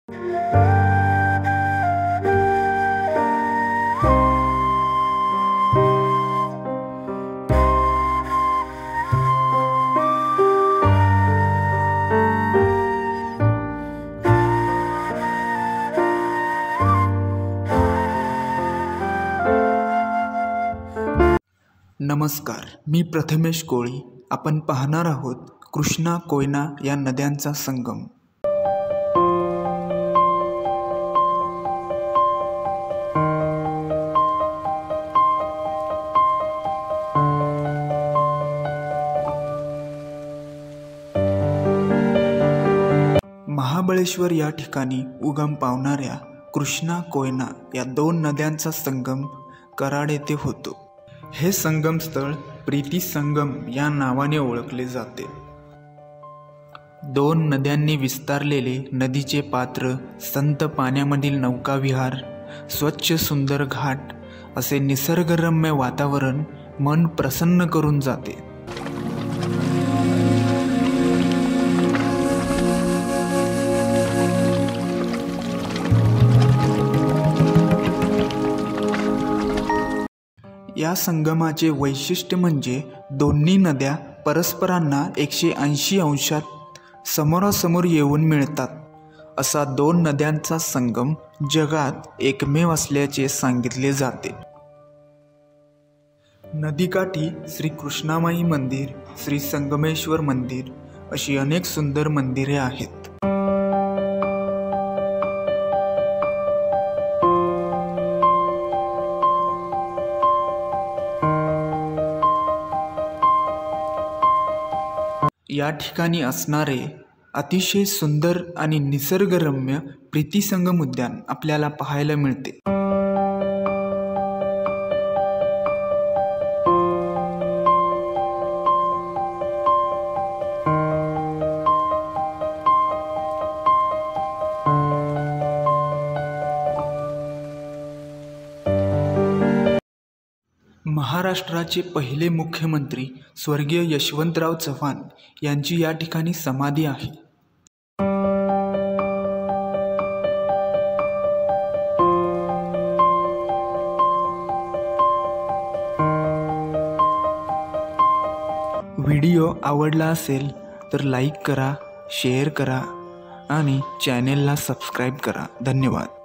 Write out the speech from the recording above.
नमस्कार, मी प्रथमेश कोळी. आपण पाहणार आहोत कृष्णा कोयना या नद्यांचा संगम. महाबळेश्वर या ठिकाणी उगम पावणाऱ्या कृष्णा कोयना या दोन नद्यांचा संगम कराड येथे होतो. हे संगम स्थळ प्रीती संगम या नावाने ओळखले जाते. दोन नद्यांनी विस्तारलेले नदीचे पात्र, संत पाण्यामधील नौकाविहार, स्वच्छ सुंदर घाट असे निसर्गरम्य वातावरण मन प्रसन्न करून जाते. या संगमाचे वैशिष्ट्य म्हणजे दोन्ही नद्या परस्परांना 180 अंशात समोरासमोर येऊन मिळतात. असा दोन नद्यांचा संगम जगात एकमेव असल्याचे सांगितले जाते. नदीकाठी श्री कृष्णामाई मंदिर, श्री संगमेश्वर मंदिर अशी अनेक सुंदर मंदिरे आहेत. या ठिकाणी असणारे अतिशय सुंदर आणि निसर्गरम्य प्रीतिसंगम उद्यान आपल्याला पाहायला मिळते. महाराष्ट्राचे पहिले मुख्यमंत्री स्वर्गीय यशवंतराव चव्हाण यांची या ठिकाणी समाधी आहे. व्हिडिओ आवडला असेल तर लाईक करा, शेअर करा आणि चॅनेलला सबस्क्राईब करा. धन्यवाद.